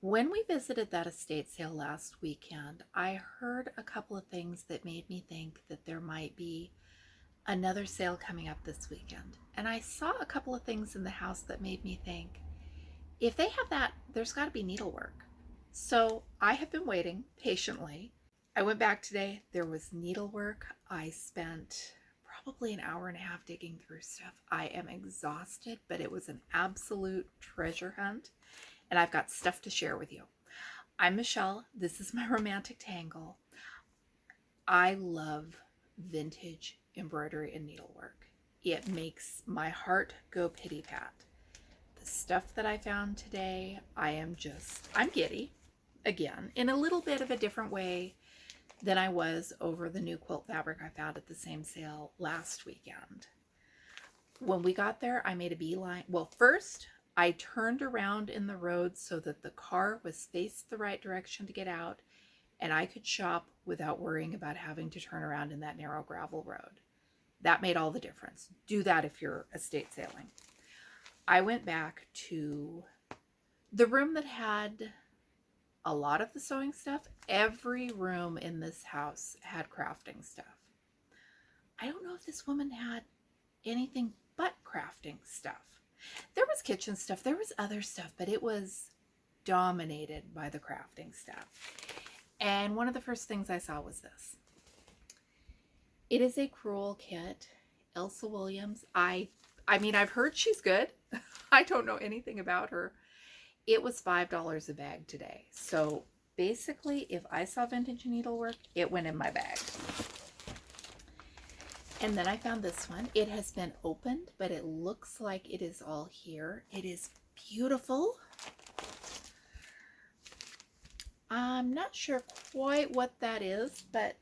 When we visited that estate sale last weekend, I heard a couple of things that made me think that there might be another sale coming up this weekend. And I saw a couple of things in the house that made me think if they have that, there's got to be needlework. So I have been waiting patiently. I went back today. There was needlework. I spent probably an hour and a half digging through stuff. I am exhausted, but it was an absolute treasure hunt. And I've got stuff to share with you. I'm Michelle. This is my romantic tangle. I love vintage embroidery and needlework. It makes my heart go pitty pat. The stuff that I found today, I'm giddy again in a little bit of a different way than I was over the new quilt fabric I found at the same sale last weekend. When we got there, I made a beeline. Well, first, I turned around in the road so that the car was faced the right direction to get out, and I could shop without worrying about having to turn around in that narrow gravel road. That made all the difference. Do that if you're estate sailing. I went back to the room that had a lot of the sewing stuff. Every room in this house had crafting stuff. I don't know if this woman had anything but crafting stuff. There was kitchen stuff, there was other stuff, but it was dominated by the crafting stuff. And one of the first things I saw was this. It is a crewel kit. Elsa Williams. I mean, I've heard she's good. I don't know anything about her. It was $5 a bag today. So basically, if I saw vintage needlework, it went in my bag. And then I found this one. It has been opened, but it looks like it is all here. It is beautiful. I'm not sure quite what that is, but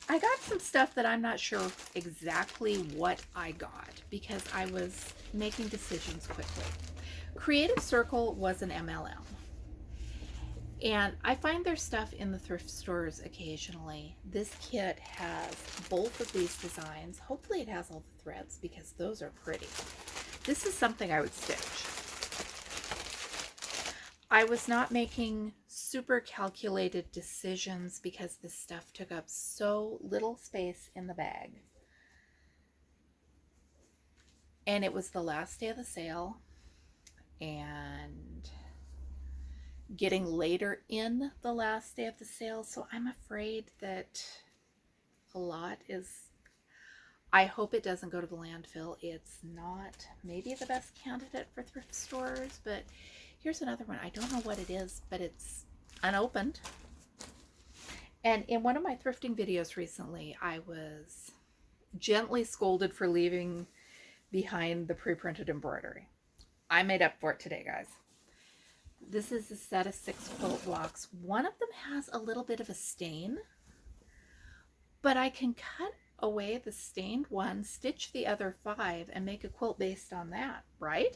I got some stuff that I'm not sure exactly what I got because I was making decisions quickly. Creative Circle was an MLM. And I find their stuff in the thrift stores occasionally. This kit has both of these designs. Hopefully it has all the threads because those are pretty. This is something I would stitch. I was not making super calculated decisions because this stuff took up so little space in the bag. And it was the last day of the sale, and getting later in the last day of the sale, so I'm afraid that a lot is, I hope it doesn't go to the landfill. It's not maybe the best candidate for thrift stores, but here's another one. I don't know what it is, but it's unopened. And in one of my thrifting videos recently, I was gently scolded for leaving behind the pre-printed embroidery. I made up for it today, guys. This is a set of 6 quilt blocks. One of them has a little bit of a stain, but I can cut away the stained one, stitch the other 5, and make a quilt based on that, right?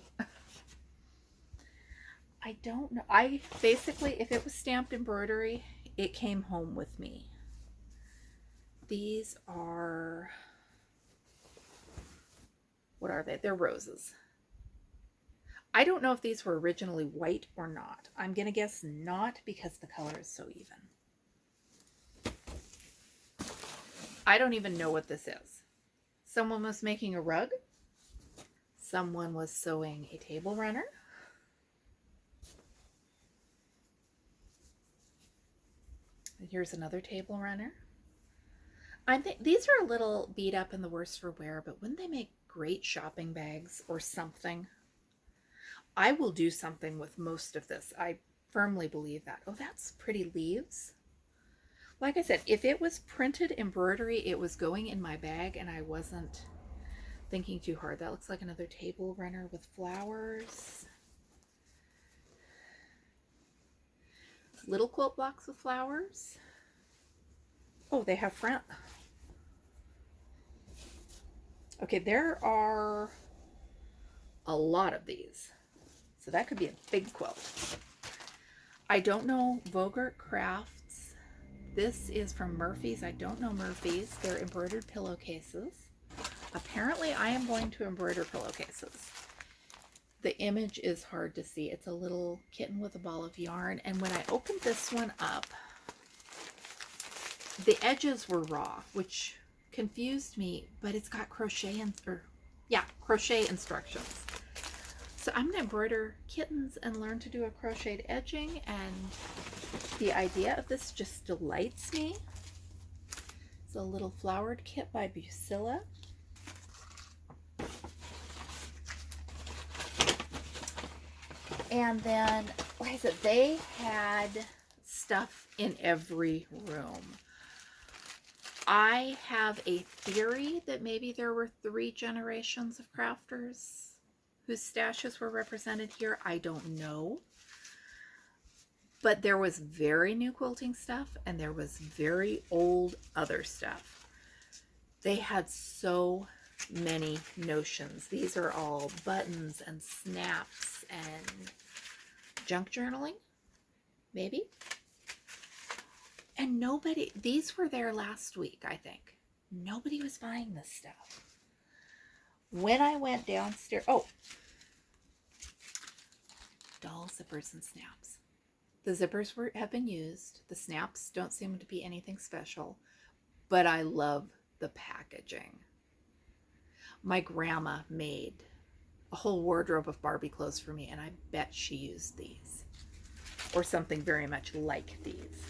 I don't know. I basically, if it was stamped embroidery, it came home with me. These are, what are they? They're roses. I don't know if these were originally white or not. I'm going to guess not because the color is so even. I don't even know what this is. Someone was making a rug. Someone was sewing a table runner. And here's another table runner. I think these are a little beat up and the worse for wear, but wouldn't they make great shopping bags or something? I will do something with most of this. I firmly believe that. Oh, that's pretty leaves. Like I said, if it was printed embroidery, it was going in my bag and I wasn't thinking too hard. That looks like another table runner with flowers. Little quilt blocks with flowers. Oh, they have front. Okay, there are a lot of these. So that could be a big quilt. I don't know Vogert Crafts. This is from Murphy's. I don't know Murphy's. They're embroidered pillowcases. Apparently I am going to embroider pillowcases. the image is hard to see. It's a little kitten with a ball of yarn. And when I opened this one up, the edges were raw, which confused me, but it's got crochet instructions. So I'm going to embroider kittens and learn to do a crocheted edging, and the idea of this just delights me. It's a little flowered kit by Busilla. And then, like I said, they had stuff in every room. I have a theory that maybe there were 3 generations of crafters whose stashes were represented here. I don't know. But there was very new quilting stuff, and there was very old other stuff. They had so many notions. These are all buttons and snaps and junk journaling, maybe. And nobody, these were there last week, I think. Nobody was buying this stuff. When I went downstairs, doll zippers and snaps. The zippers have been used. The snaps don't seem to be anything special, but I love the packaging. My grandma made a whole wardrobe of Barbie clothes for me, and I bet she used these or something very much like these.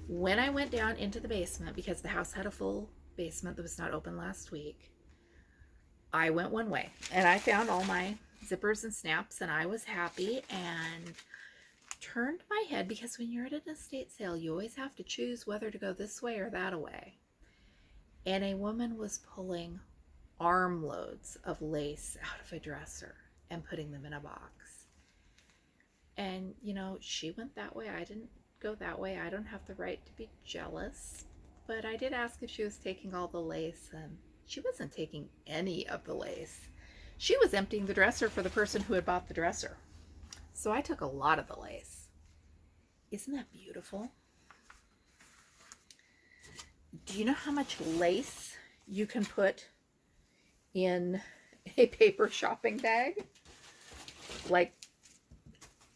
When I went down into the basement, because the house had a full basement that was not open last week, I went one way and I found all my zippers and snaps, and I was happy, and turned my head, because when you're at an estate sale, you always have to choose whether to go this way or that way. And a woman was pulling armloads of lace out of a dresser and putting them in a box. And, you know, she went that way. I didn't go that way. I don't have the right to be jealous. But I did ask if she was taking all the lace, and she wasn't taking any of the lace. She was emptying the dresser for the person who had bought the dresser. So I took a lot of the lace. Isn't that beautiful? Do you know how much lace you can put in a paper shopping bag? Like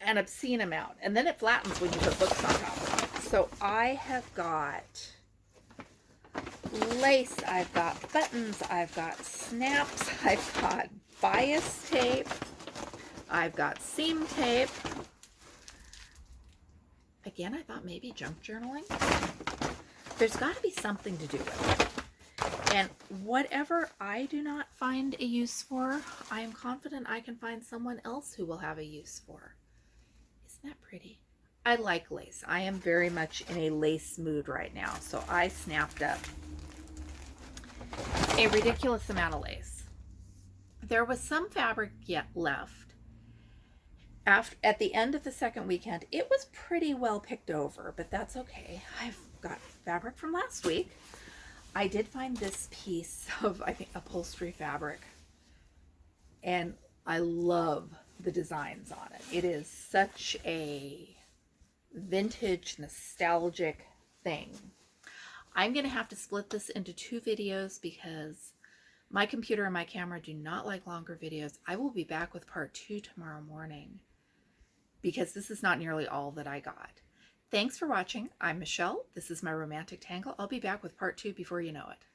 an obscene amount. And then it flattens when you put books on top of it. So I have got lace, I've got buttons, I've got snaps, I've got bias tape, I've got seam tape. Again, I thought maybe junk journaling. There's got to be something to do with it. And whatever I do not find a use for, I am confident I can find someone else who will have a use for. Isn't that pretty? I like lace. I am very much in a lace mood right now. So I snapped up a ridiculous amount of lace. There was some fabric yet left. At the end of the second weekend, it was pretty well picked over, but that's okay. I've got fabric from last week. I did find this piece of, I think, upholstery fabric, and I love the designs on it. It is such a vintage, nostalgic thing. I'm going to have to split this into 2 videos because my computer and my camera do not like longer videos. I will be back with part 2 tomorrow morning, because this is not nearly all that I got. Thanks for watching. I'm Michelle. This is my romantic tangle. I'll be back with part 2 before you know it.